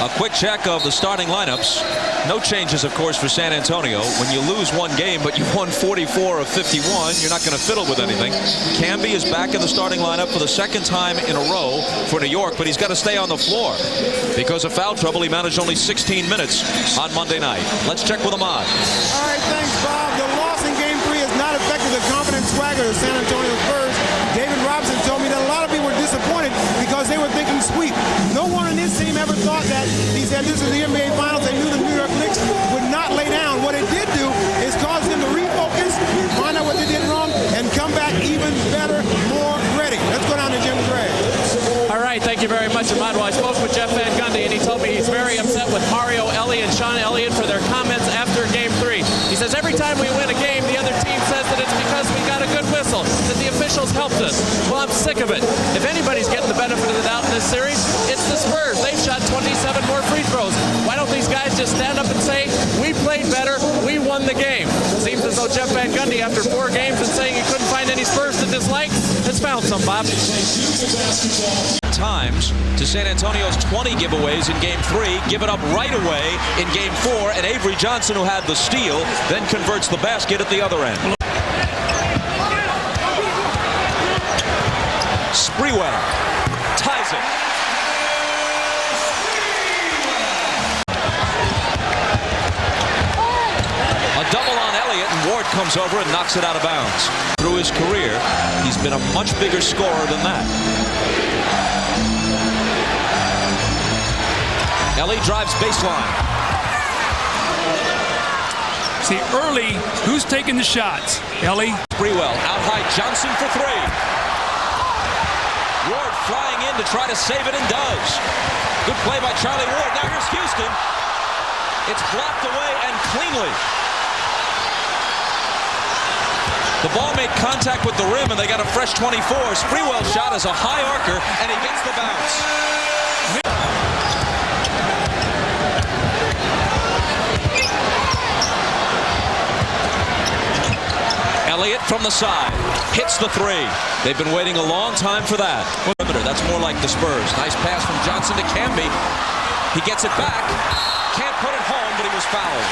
A quick check of the starting lineups. No changes, of course, for San Antonio. When you lose one game, but you won 44 of 51, you're not going to fiddle with anything. Camby is back in the starting lineup for the second time in a row for New York, but he's got to stay on the floor. Because of foul trouble, he managed only 16 minutes on Monday night. Let's check with Ahmad. All right, thanks, Bob. The loss in Game 3 has not affected the confident swagger of San Antonio Spurs. David Robinson told me that a lot of people were disappointed because they were thinking sweep. No one on his team ever thought that. He said this is the NBA Finals. They knew the New York Knicks would not lay down. What it did do is cause them to refocus, find out what they did wrong, and come back even better, more ready. Let's go down to Jim Gray. All right, thank you very much, Ahmad. Well, I spoke with Jeff Van Gundy, and he told me he's very upset with Mario Elie and Sean Elliott for their comments after Game 3. He says every time we win a game, the other team says that it's because we got a good whistle, that the officials helped us. Well, I'm sick of it. If anybody's getting the benefit of the doubt in this series, it's the Spurs. They've shot 27 more free throws. Why don't these guys just stand up and say, we played better, we won the game? Seems as though Jeff Van Gundy, after 4 games and saying he couldn't find any Spurs to dislike, has found some, Bob. Times to San Antonio's 20 giveaways in Game 3, give it up right away in Game 4, and Avery Johnson, who had the steal, then converts the basket at the other end. Sprewell ties it. A double on Elliott, and Ward comes over and knocks it out of bounds. Through his career, he's been a much bigger scorer than that. Ellie drives baseline. See, early, who's taking the shots? Ellie. Sprewell out high, Johnson for 3. Ward flying in to try to save it and does. Good play by Charlie Ward. Now here's Houston. It's blocked away and cleanly. The ball made contact with the rim and they got a fresh 24. Sprewell's shot is a high arcer and he gets the bounce. Elliott from the side, hits the 3. They've been waiting a long time for that. That's more like the Spurs. Nice pass from Johnson to Camby. He gets it back. Can't put it home, but he was fouled.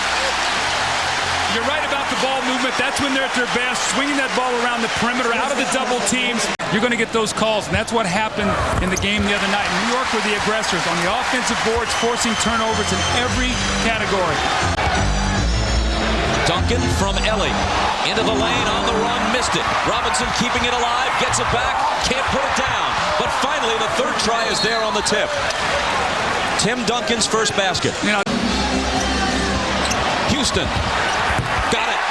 You're right about the ball movement. That's when they're at their best, swinging that ball around the perimeter, out of the double teams. You're going to get those calls, and that's what happened in the game the other night. New York were the aggressors on the offensive boards, forcing turnovers in every category. Duncan from Ellie. Into the lane, on the run, missed it. Robinson keeping it alive, gets it back, can't put it down. But finally, the third try is there on the tip. Tim Duncan's first basket. Houston. Got it.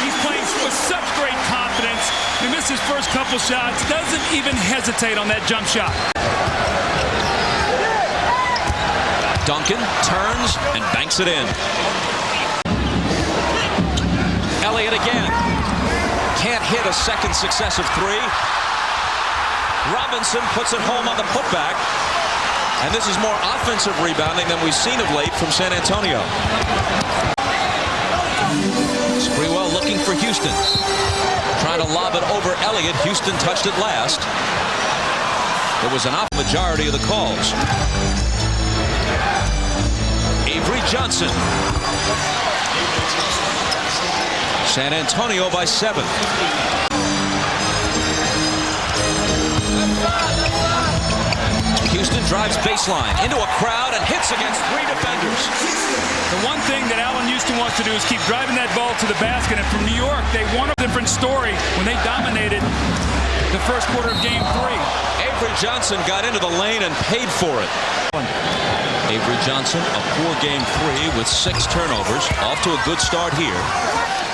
He's playing with such great confidence. He missed his first couple shots. Doesn't even hesitate on that jump shot. Duncan turns and banks it in. Elliott again. Can't hit a second successive 3. Robinson puts it home on the putback. And this is more offensive rebounding than we've seen of late from San Antonio. Sprewell looking for Houston. Trying to lob it over Elliott. Houston touched it last. It was an off majority of the calls. Avery Johnson. San Antonio by 7. Houston drives baseline into a crowd and hits against 3 defenders. The one thing that Allen Houston wants to do is keep driving that ball to the basket. And from New York, they won a different story when they dominated the first quarter of Game 3. Avery Johnson got into the lane and paid for it. Avery Johnson, a poor Game 3 with 6 turnovers. Off to a good start here.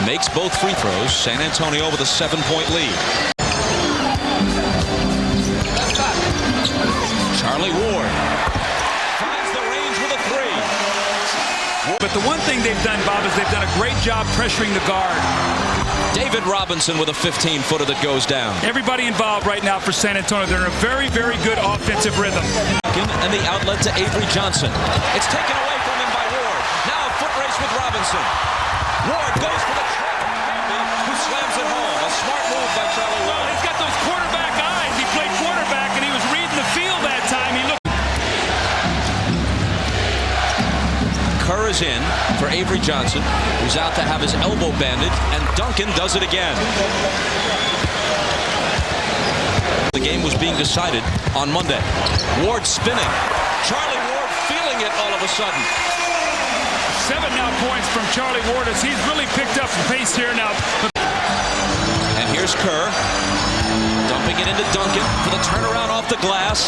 Makes both free throws. San Antonio with a 7-point lead. Charlie Ward finds the range with a 3. But the one thing they've done, Bob, is they've done a great job pressuring the guard. David Robinson with a 15-footer that goes down. Everybody involved right now for San Antonio. They're in a very, very good offensive rhythm. And the outlet to Avery Johnson. It's taken away from him by Ward. Now a foot race with Robinson. Ward goes for the trap of Camby, who slams it home. A smart move by Charlie Ward. He's got those quarterback eyes. He played quarterback, and he was reading the field that time. He looked. is in for Avery Johnson, who's out to have his elbow bandaged, and Duncan does it again. The game was being decided on Monday. Ward spinning. Charlie Ward feeling it all of a sudden. 7 now points from Charlie Ward as he's really picked up pace here now. And here's Kerr. Dumping it into Duncan for the turnaround off the glass.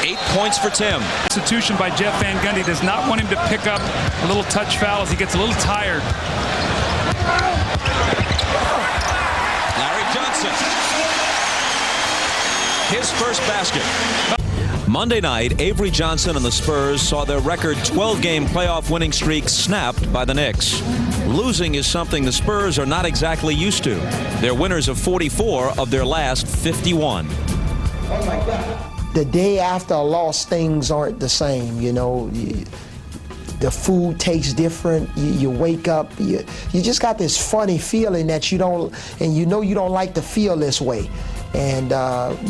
8 points for Tim. Institution by Jeff Van Gundy does not want him to pick up a little touch foul as he gets a little tired. Larry Johnson. His first basket. Monday night, Avery Johnson and the Spurs saw their record 12-game playoff winning streak snapped by the Knicks. Losing is something the Spurs are not exactly used to. They're winners of 44 of their last 51. Oh my God. The day after a loss, things aren't the same, you know. The food tastes different. You wake up, you just got this funny feeling that you don't, and you know you don't like to feel this way. And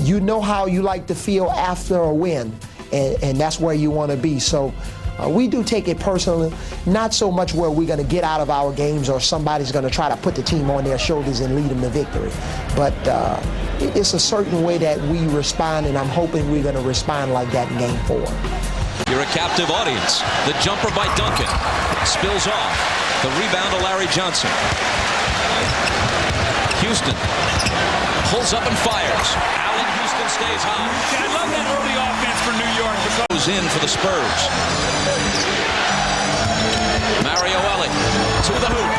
you know how you like to feel after a win, and that's where you want to be. So we do take it personally, not so much where we're going to get out of our games or somebody's going to try to put the team on their shoulders and lead them to victory. But it's a certain way that we respond, and I'm hoping we're going to respond like that in Game 4. You're a captive audience. The jumper by Duncan spills off. The rebound to Larry Johnson. Houston pulls up and fires. Allen Houston stays high. I love that early offense for New York. Goes in for the Spurs. Mario Ellie to the hoop.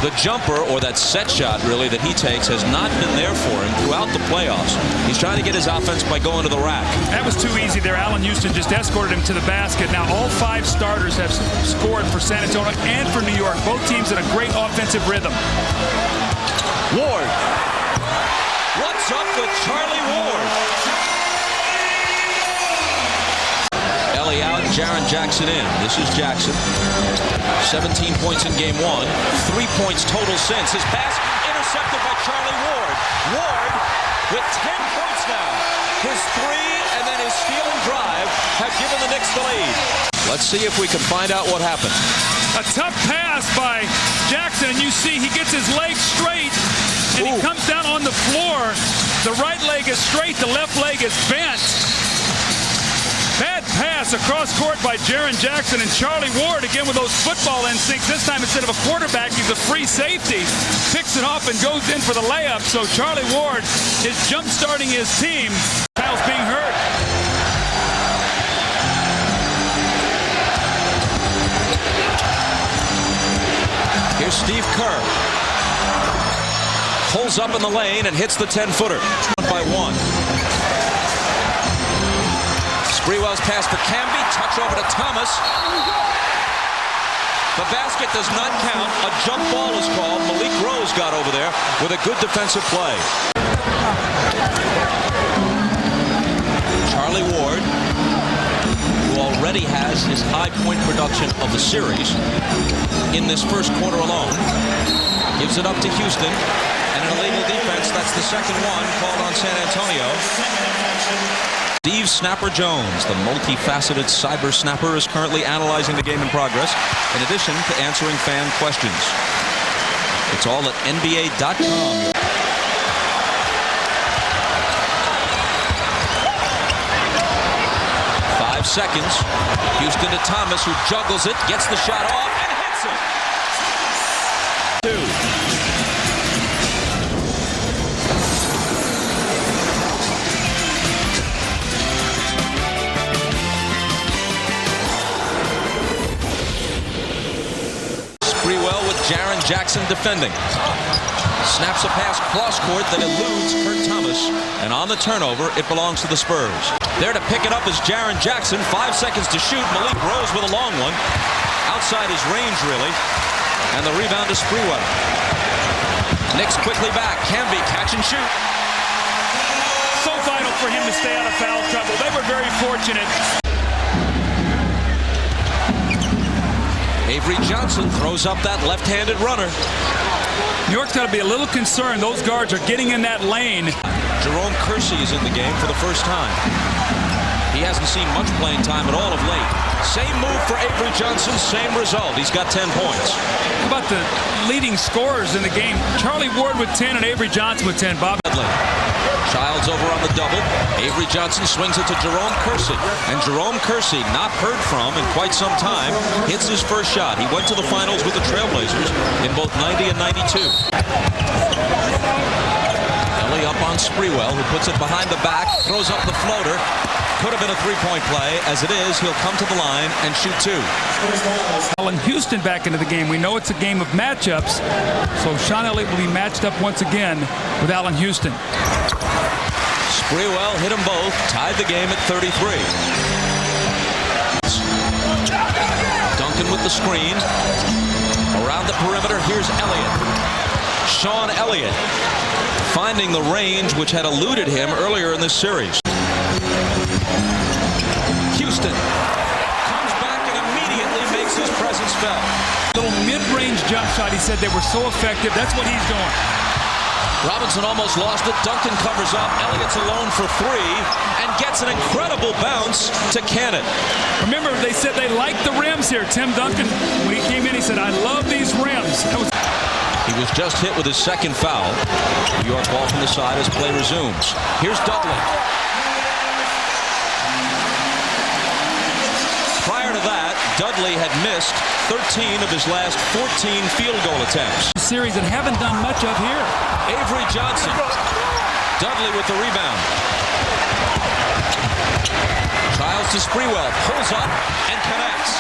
The jumper, or that set shot, really, that he takes has not been there for him throughout the playoffs. He's trying to get his offense by going to the rack. That was too easy there. Allen Houston just escorted him to the basket. Now all 5 starters have scored for San Antonio and for New York. Both teams in a great offensive rhythm. Ward. What's up with Charlie Ward? Ellie out, Jaren Jackson in. This is Jackson. 17 points in game 1. 3 points total since. His pass intercepted by Charlie Ward. Ward with 10 points now. His 3 and then his steal and drive have given the Knicks the lead. Let's see if we can find out what happened. A tough pass by Jackson, and you see he gets his leg straight, and he comes down on the floor. The right leg is straight, the left leg is bent. Bad pass across court by Jaren Jackson, and Charlie Ward again with those football instincts. This time instead of a quarterback, he's a free safety. Picks it off and goes in for the layup. So Charlie Ward is jump-starting his team. Kyle's being hurt. Here's Steve Kerr. Pulls up in the lane and hits the 10-footer. By 1. Sprewell's pass for Camby, touch over to Thomas. The basket does not count. A jump ball is called. Malik Rose got over there with a good defensive play. Charlie Ward, who already has his high point production of the series in this first quarter alone, gives it up to Houston. And an illegal defense, that's the second one called on San Antonio. Steve Snapper Jones, the multifaceted cyber snapper, is currently analyzing the game in progress, in addition to answering fan questions. It's all at NBA.com. 5 seconds. Houston to Thomas, who juggles it, gets the shot off, and hits it. 2. Jaren Jackson defending. Snaps a pass cross court that eludes Kurt Thomas. And on the turnover, it belongs to the Spurs. There to pick it up is Jaren Jackson. 5 seconds to shoot. Malik Rose with a long one. Outside his range, really. And the rebound to Sprewell. Knicks quickly back. Camby catch and shoot. So vital for him to stay out of foul trouble. They were very fortunate. Avery Johnson throws up that left-handed runner. New York's got to be a little concerned. Those guards are getting in that lane. Jerome Kersey is in the game for the first time. He hasn't seen much playing time at all of late. Same move for Avery Johnson, same result. He's got 10 points. How about the leading scorers in the game? Charlie Ward with 10 and Avery Johnson with 10. Bob. Childs over on the double. Avery Johnson swings it to Jerome Kersey. And Jerome Kersey, not heard from in quite some time, hits his first shot. He went to the finals with the Trailblazers in both 90 and 92. Ellie up on Sprewell, who puts it behind the back, throws up the floater. Could have been a three-point play. As it is, he'll come to the line and shoot two. Allen Houston back into the game. We know it's a game of matchups, so Sean Elliott will be matched up once again with Allen Houston. Sprewell hit them both, tied the game at 33. Duncan with the screen. Around the perimeter, here's Elliott. Sean Elliott finding the range which had eluded him earlier in this series. Houston comes back and immediately makes his presence felt. Little mid-range jump shot. He said they were so effective. That's what he's doing. Robinson almost lost it. Duncan covers up. Elliott's alone for three and gets an incredible bounce to Cannon. Remember, they said they liked the rims here. Tim Duncan, when he came in, he said, I love these rims. He was just hit with his second foul. New York ball from the side as play resumes. Here's Dudley. Prior to that, Dudley had missed 13 of his last 14 field goal attempts. Series that haven't done much of here. Avery Johnson. Dudley with the rebound. Childs to Sprewell. Pulls up and connects.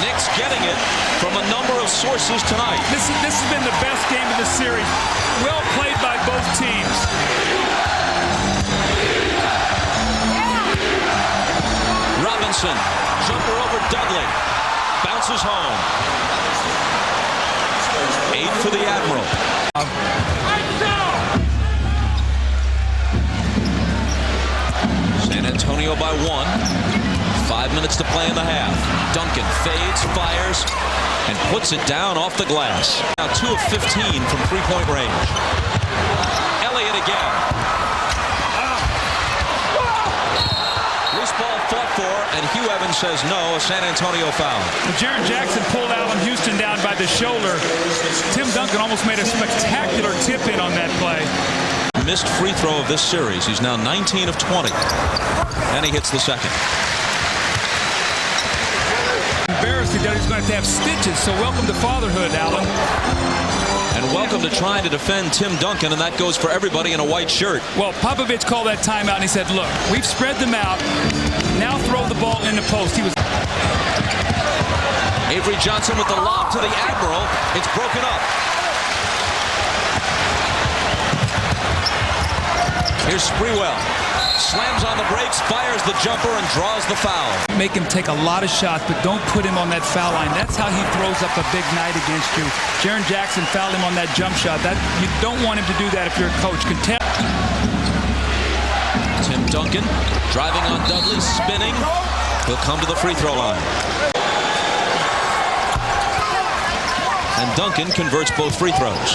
Knicks getting it from a number of sources tonight. This has been the best game of the series. Well played by both teams. Robinson, jumper over Dudley, bounces home. 8 for the Admiral. San Antonio by 1. 5 minutes to play in the half. Duncan fades, fires, and puts it down off the glass. Now 2 of 15 from three-point range. Elliott again. Loose ball fought for, and Hugh Evans says no, a San Antonio foul. When Jaren Jackson pulled Allen Houston down by the shoulder, Tim Duncan almost made a spectacular tip-in on that play. Missed free throw of this series. He's now 19 of 20. And he hits the second. Embarrassed that he's going to have stitches, so welcome to fatherhood, Allen. And welcome to trying to defend Tim Duncan, and that goes for everybody in a white shirt. Well, Popovich called that timeout, and he said, look, we've spread them out. Now throw the ball in the post. He was. Avery Johnson with the lob to the Admiral. It's broken up. Here's Sprewell. Slams on the brakes, fires the jumper, and draws the foul. Make him take a lot of shots, but don't put him on that foul line. That's how he throws up a big night against you. Jaren Jackson fouled him on that jump shot. You don't want him to do that if you're a coach. Tim Duncan driving on Dudley, spinning. He'll come to the free throw line. And Duncan converts both free throws.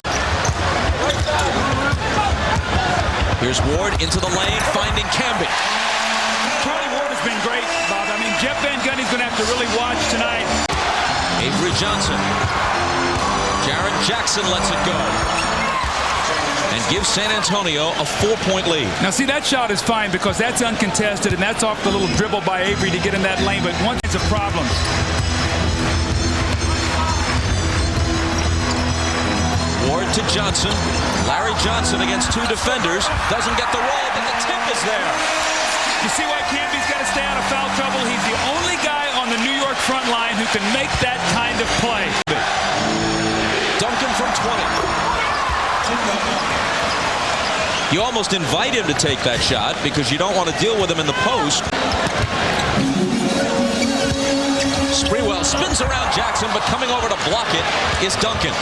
Here's Ward into the lane, finding Camby. Charlie Ward has been great, Bob. I mean, Jeff Van Gundy's going to have to really watch tonight. Avery Johnson. Jaren Jackson lets it go. And gives San Antonio a 4-point lead. Now, see, that shot is fine because that's uncontested, and that's off the little dribble by Avery to get in that lane, but once it's a problem. Ward to Johnson. Larry Johnson against two defenders. Doesn't get the roll, but the tip is there. You see why Camby's got to stay out of foul trouble? He's the only guy on the New York front line who can make that kind of play. Duncan from 20. You almost invite him to take that shot because you don't want to deal with him in the post. Sprewell spins around Jackson, but coming over to block it is Duncan.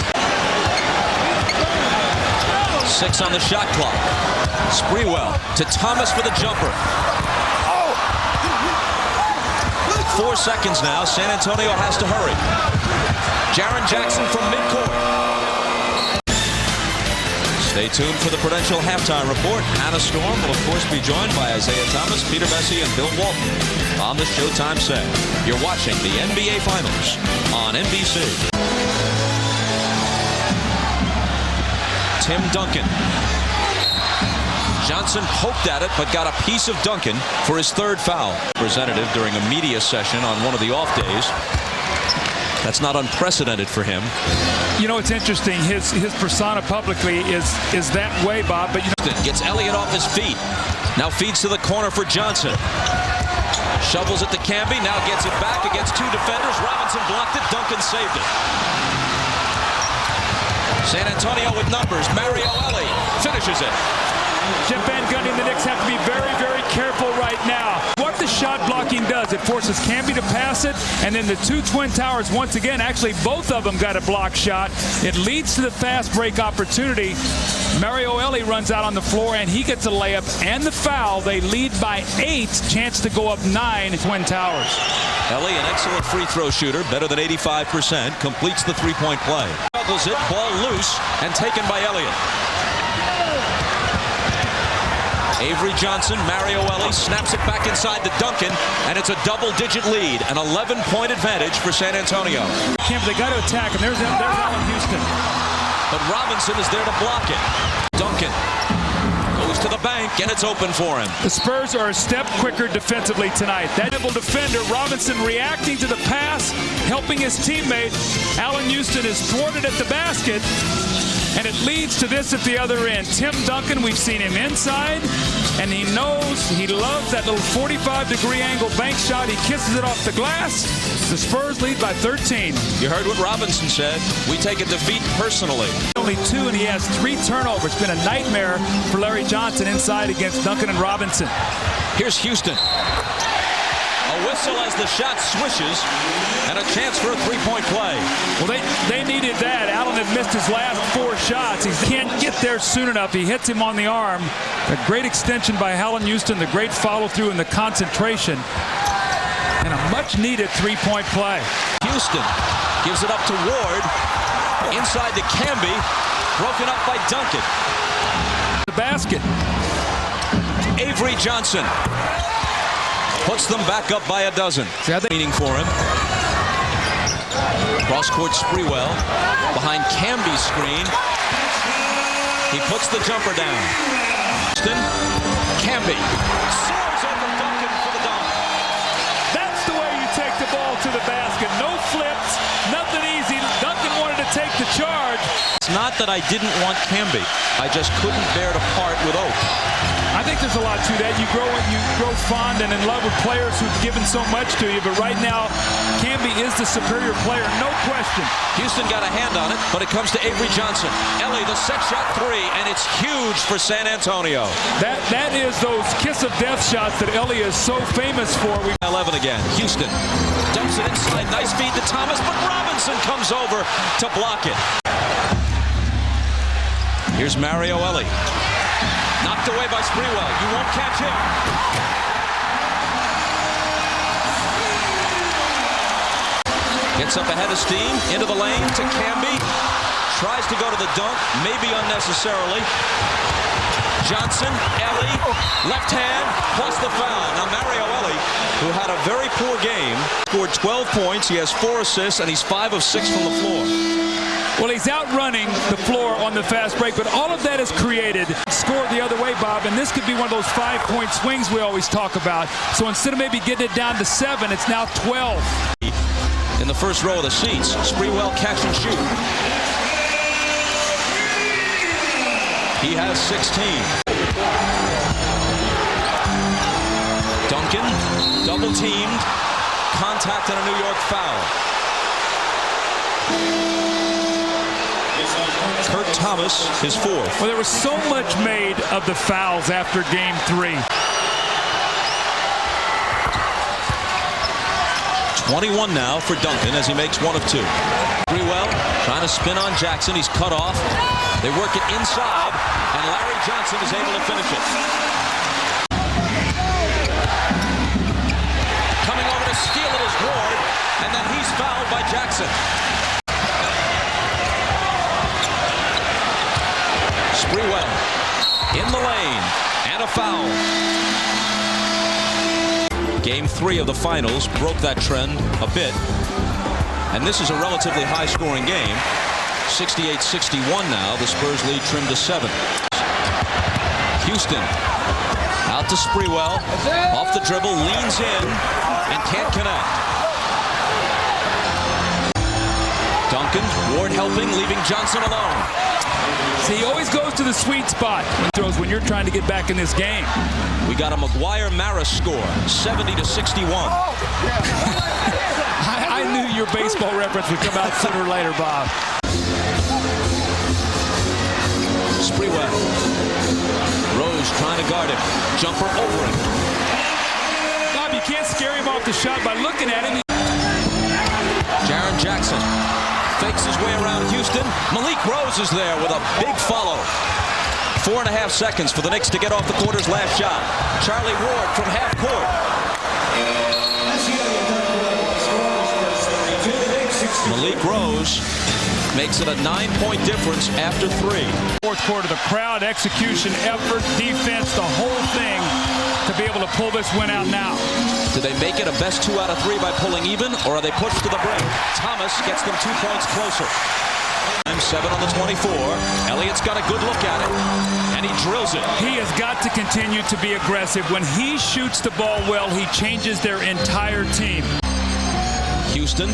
6 on the shot clock. Sprewell to Thomas for the jumper. 4 seconds now. San Antonio has to hurry. Jaren Jackson from midcourt. Stay tuned for the Prudential Halftime Report. Hannah Storm will, of course, be joined by Isaiah Thomas, Peter Bessie, and Bill Walton on the Showtime set. You're watching the NBA Finals on NBC. Tim Duncan. Johnson poked at it, but got a piece of Duncan for his third foul. Representative during a media session on one of the off days. That's not unprecedented for him. You know, it's interesting. His persona publicly is that way, Bob. But gets Elliott off his feet. Now feeds to the corner for Johnson. Shovels it to Camby. Now gets it back against two defenders. Robinson blocked it. Duncan saved it. San Antonio with numbers. Mario Ellie finishes it. Jeff Van Gundy and the Knicks have to be very, very careful right now. What the shot blocking does, it forces Camby to pass it, and then the two Twin Towers, once again, actually both of them got a block shot. It leads to the fast break opportunity. Mario Ellie runs out on the floor, and he gets a layup and the foul. They lead by 8, chance to go up 9, Twin Towers. Ellie, an excellent free throw shooter, better than 85%, completes the three-point play. Struggles it, ball loose, and taken by Elliott. Avery Johnson, Mario Ellie snaps it back inside to Duncan, and it's a double-digit lead, an 11-point advantage for San Antonio. They got to attack, and there's Allen Houston. But Robinson is there to block it. Duncan goes to the bank, and it's open for him. The Spurs are a step quicker defensively tonight. That double defender, Robinson, reacting to the pass, helping his teammate. Allen Houston is thwarted at the basket. And it leads to this at the other end. Tim Duncan, we've seen him inside, and he loves that little 45-degree angle bank shot. He kisses it off the glass. The Spurs lead by 13. You heard what Robinson said. We take a defeat personally. Only 2, and he has 3 turnovers. It's been a nightmare for Larry Johnson inside against Duncan and Robinson. Here's Houston. A whistle as the shot swishes, and a chance for a three-point play. Well, they needed that. Allen had missed his last 4 shots. He can't get there soon enough. He hits him on the arm. A great extension by Allen Houston, the great follow-through and the concentration, and a much-needed three-point play. Houston gives it up to Ward. Inside to Camby. Broken up by Duncan. The basket. Avery Johnson puts them back up by a dozen. Meaning for him. Cross-court Sprewell behind Camby's screen. He puts the jumper down. Houston, Camby soars over Duncan for the dunk. That's the way you take the ball to the basket. No flips, nothing easy. Duncan wanted to take the charge. It's not that I didn't want Camby. I just couldn't bear to part with Oak. I think there's a lot to that. You grow fond and in love with players who've given so much to you, but right now, Camby is the superior player, no question. Houston got a hand on it, but it comes to Avery Johnson. Ellie, the set shot 3, and it's huge for San Antonio. That is those kiss of death shots that Ellie is so famous for. 11 again. Houston dumps it inside. Nice feed to Thomas, but Robinson comes over to block it. Here's Mario Ellie. Knocked away by Sprewell. You won't catch him. Gets up ahead of steam. Into the lane to Camby. Tries to go to the dunk. Maybe unnecessarily. Johnson, Ellie, left hand, plus the foul. Now Mario Ellie, who had a very poor game, scored 12 points. He has 4 assists, and he's 5 of 6 from the floor. Well, he's outrunning the floor on the fast break, but all of that is created. Scored the other way, Bob, and this could be one of those 5-point swings we always talk about. So instead of maybe getting it down to 7, it's now 12. In the first row of the seats, Sprewell catch and shoot. He has 16. Duncan, double-teamed, contact and a New York foul. Kurt Thomas, his 4th. Well, there was so much made of the fouls after Game 3. 21 now for Duncan as he makes 1 of 2. Sprewell trying to spin on Jackson. He's cut off. They work it inside, and Larry Johnson is able to finish it. Coming over to steal it is Ward, and then he's fouled by Jackson. Sprewell in the lane, and a foul. Game 3 of the finals broke that trend a bit, and this is a relatively high-scoring game. 68-61 now. The Spurs lead trimmed to 7. Houston out to Sprewell, off the dribble, leans in, and can't connect. Duncan, Ward helping, leaving Johnson alone. See, he always goes to the sweet spot when throws when you're trying to get back in this game. We got a McGuire-Maris score, 70-61. I knew your baseball reference would come out sooner or later, Bob. Sprewell. Rose trying to guard him. Jumper over him. Bob, you can't scare him off the shot by looking at him. Jaren Jackson fakes his way around Houston. Malik Rose is there with a big follow. 4.5 seconds for the Knicks to get off the quarter's last shot. Charlie Ward from half court. Malik Rose makes it a 9-point difference after 3. Fourth quarter, the crowd, execution, effort, defense, the whole thing to be able to pull this win out now. Do they make it a best 2 out of 3 by pulling even, or are they pushed to the brink? Thomas gets them 2 points closer. 7 on the 24. Elliott's got a good look at it, and he drills it. He has got to continue to be aggressive. When he shoots the ball well, he changes their entire team. Houston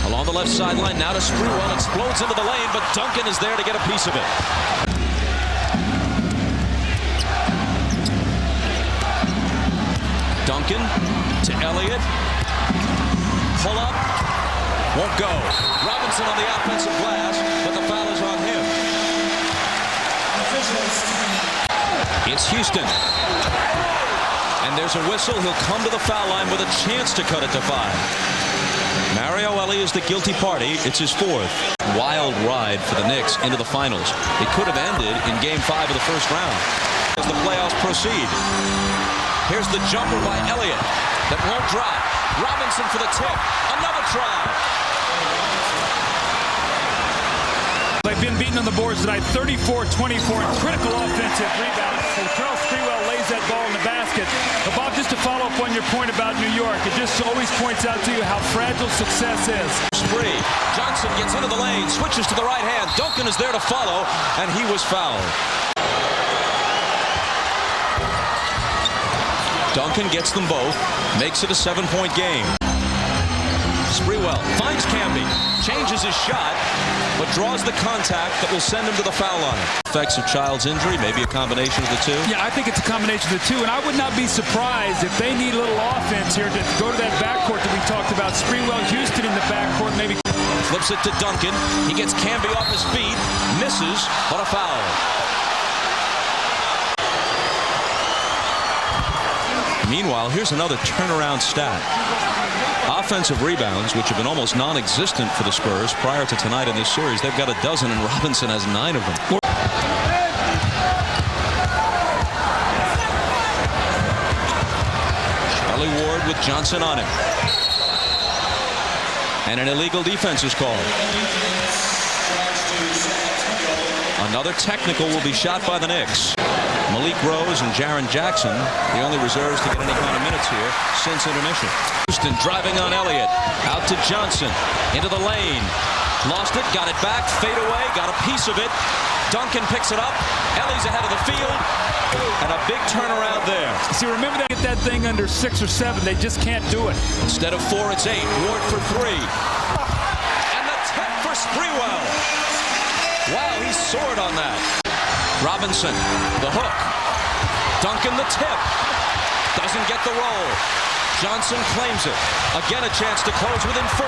along the left sideline, now to Sprewell, explodes into the lane, but Duncan is there to get a piece of it. Duncan to Elliott. Pull up. Won't go. Robinson on the offensive glass, but the foul is on him. It's Houston. And there's a whistle. He'll come to the foul line with a chance to cut it to 5. Mario Elie is the guilty party. It's his 4th. Wild ride for the Knicks into the finals. It could have ended in Game 5 of the first round as the playoffs proceed. Here's the jumper by Elliott that won't drop. Robinson for the tip. Another try. They've been beaten on the boards tonight, 34-24 in critical offensive rebounds. So Charles Sprewell lays that ball in the basket. But Bob, just to follow up on your point about New York, it just always points out to you how fragile success is. Spree. Johnson gets into the lane, switches to the right hand. Duncan is there to follow, and he was fouled. Duncan gets them both, makes it a 7-point game. Sprewell finds Camby, changes his shot, but draws the contact that will send him to the foul line. Effects of Child's injury, maybe a combination of the two? Yeah, I think it's a combination of the two, and I would not be surprised if they need a little offense here to go to that backcourt that we talked about. Sprewell, Houston in the backcourt, maybe. Flips it to Duncan. He gets Camby off his feet, misses, but a foul. Meanwhile, here's another turnaround stat. Offensive rebounds, which have been almost non-existent for the Spurs prior to tonight in this series, they've got a dozen, and Robinson has 9 of them. Charlie Ward with Johnson on him. And an illegal defense is called. Another technical will be shot by the Knicks. Malik Rose and Jaren Jackson, the only reserves to get any kind of minutes here since intermission. Houston driving on Elliott. Out to Johnson. Into the lane. Lost it, got it back, fade away, got a piece of it. Duncan picks it up. Ellie's ahead of the field. And a big turnaround there. See, remember they get that thing under 6 or 7. They just can't do it. Instead of 4, it's 8. Ward for 3. And the tip for Sprewell. Wow, he soared on that. Robinson, the hook. Duncan, the tip. Doesn't get the roll. Johnson claims it. Again, a chance to close within 4.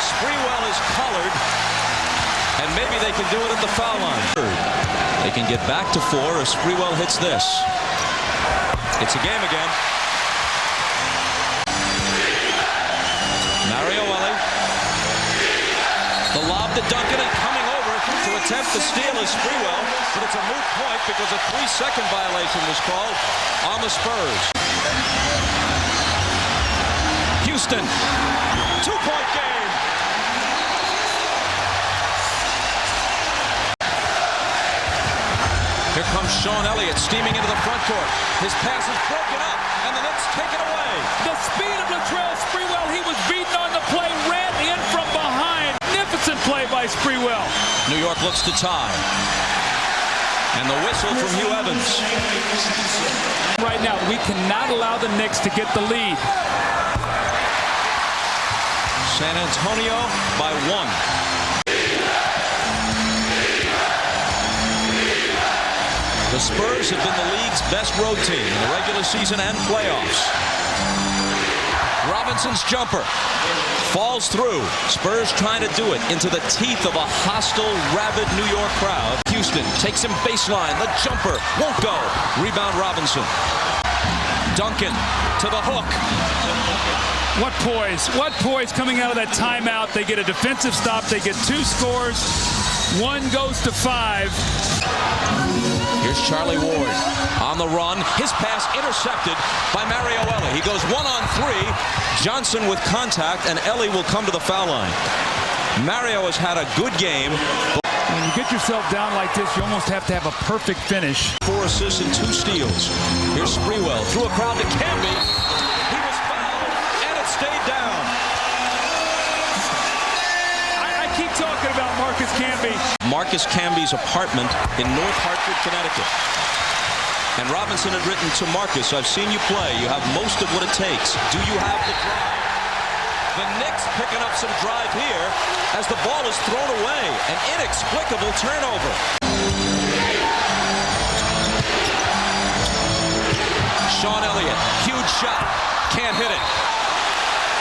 Sprewell is collared, and maybe they can do it at the foul line. They can get back to 4 if Sprewell hits this. It's a game again. Mario Elie. The lob to Duncan and coming over to attempt the steal is Sprewell, but it's a moot point because a 3-second violation was called on the Spurs. Houston, 2-point game. comes Sean Elliott steaming into the front court. His pass is broken up, and the Knicks take it away. The speed of Latrell Sprewell, he was beaten on the play, ran in from behind. Magnificent play by Sprewell. New York looks to tie. And the whistle from Hugh Evans. Right now, we cannot allow the Knicks to get the lead. San Antonio by 1. The Spurs have been the league's best road team in the regular season and playoffs. Robinson's jumper falls through. Spurs trying to do it into the teeth of a hostile, rabid New York crowd. Houston takes him baseline. The jumper won't go. Rebound Robinson. Duncan to the hook. What poise coming out of that timeout. They get a defensive stop. They get 2 scores. 1 goes to 5. Here's Charlie Ward on the run. His pass intercepted by Mario Ellie. He goes 1-on-3. Johnson with contact, and Ellie will come to the foul line. Mario has had a good game. When you get yourself down like this, you almost have to have a perfect finish. 4 assists and 2 steals. Here's Sprewell through a crowd to Camby. He was fouled, and it stayed down. I keep talking about Marcus Camby. Marcus Camby's apartment in North Hartford, Connecticut. And Robinson had written to Marcus, I've seen you play. You have most of what it takes. Do you have the drive? The Knicks picking up some drive here as the ball is thrown away. An inexplicable turnover. Sean Elliott, huge shot. Can't hit it.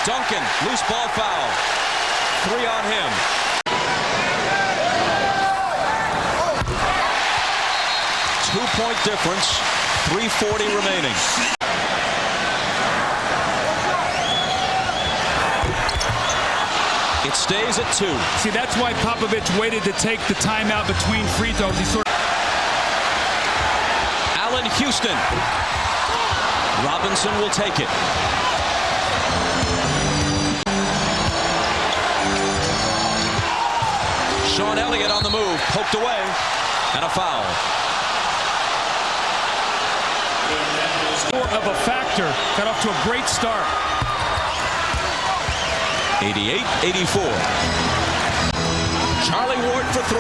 Duncan, loose ball foul. 3 on him. Two-point difference, 3:40 remaining. It stays at 2. See, that's why Popovich waited to take the timeout between free throws. He sort of... Allen Houston. Robinson will take it. Sean Elliott on the move, poked away, and a foul. Of a factor, got off to a great start. 88-84. Charlie Ward for 3.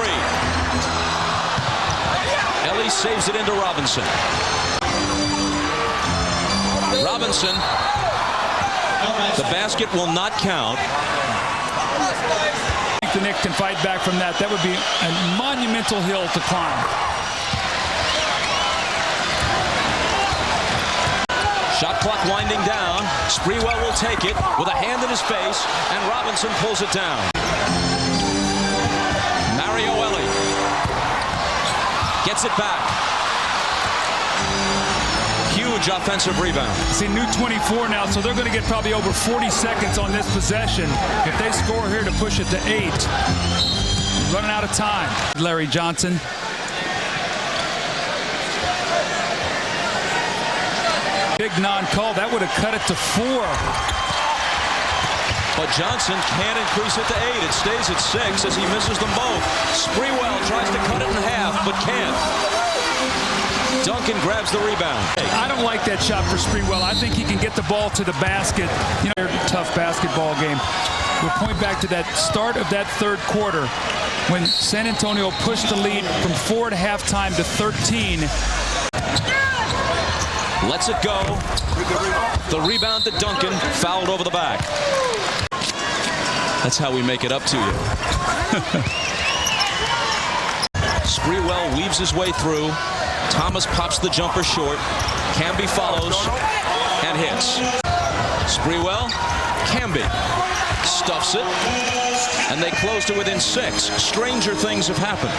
Ellie saves it into Robinson. Robinson. The basket will not count. I think the Knicks can fight back from that. That would be a monumental hill to climb. Shot clock winding down. Sprewell will take it with a hand in his face, and Robinson pulls it down. Mario Ellie gets it back. Huge offensive rebound. See, new 24 now, so they're going to get probably over 40 seconds on this possession. If they score here to push it to 8, running out of time. Larry Johnson. Big non-call. That would have cut it to 4. But Johnson can't increase it to 8. It stays at 6 as he misses them both. Sprewell tries to cut it in half, but can't. Duncan grabs the rebound. I don't like that shot for Sprewell. I think he can get the ball to the basket. You know, tough basketball game. We'll point back to that start of that third quarter when San Antonio pushed the lead from 4 at halftime to 13. Lets it go. The rebound to Duncan, fouled over the back. That's how we make it up to you. Sprewell weaves his way through. Thomas pops the jumper short. Camby follows and hits. Sprewell, Camby stuffs it, and they close to within 6. Stranger things have happened.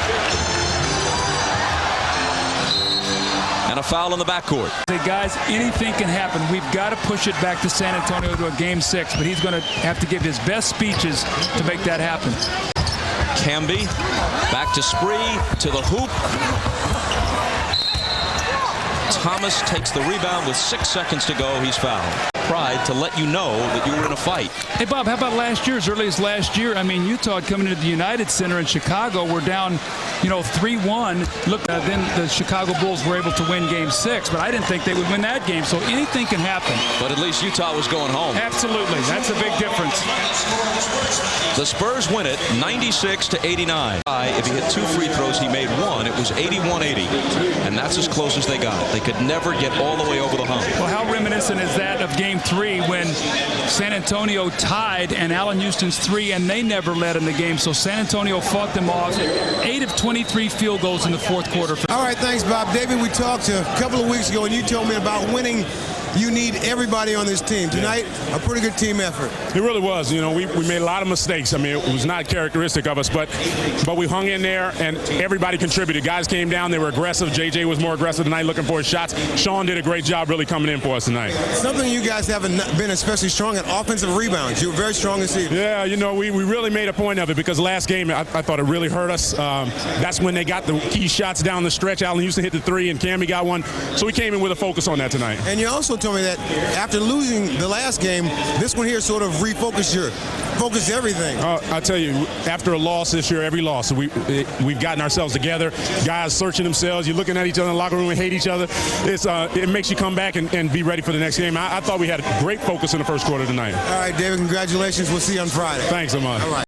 And a foul in the backcourt. Hey guys, anything can happen. We've got to push it back to San Antonio to a game 6, but he's going to have to give his best speeches to make that happen. Camby back to Spree, to the hoop. Thomas takes the rebound with 6 seconds to go. He's fouled. pride to let you know that you were in a fight. Hey, Bob, how about last year, as early as last year? I mean, Utah coming into the United Center in Chicago, we're down, 3-1. Look, then the Chicago Bulls were able to win Game 6, but I didn't think they would win that game, so anything can happen. But at least Utah was going home. Absolutely. That's a big difference. The Spurs win it 96-89. If he hit 2 free throws, he made 1. It was 81-80, and that's as close as they got. They could never get all the way over the hump. Well, how reminiscent is that of Game 3 when San Antonio tied and Allen Houston's 3, and they never led in the game, so San Antonio fought them off. 8 of 23 field goals in the fourth quarter. All right, thanks, Bob. David, we talked a couple of weeks ago, and you told me about winning. You need everybody on this team. Tonight, a pretty good team effort. It really was. We made a lot of mistakes. I mean, it was not characteristic of us, but we hung in there, and everybody contributed. Guys came down. They were aggressive. JJ was more aggressive tonight looking for his shots. Sean did a great job really coming in for us tonight. Something you guys haven't been especially strong at offensive rebounds. You were very strong this evening. Yeah, we really made a point of it because last game I thought it really hurt us. That's when they got the key shots down the stretch. Allen Houston hit the 3, and Camby got 1. So we came in with a focus on that tonight. And you also told me that after losing the last game, this one here sort of refocused everything. I tell you, after a loss this year, every loss, we've gotten ourselves together. Guys searching themselves. You're looking at each other in the locker room and hate each other. It makes you come back and be ready for the next game. I thought we had a great focus in the first quarter tonight. All right, David, congratulations. We'll see you on Friday. Thanks, Ahmad. All right.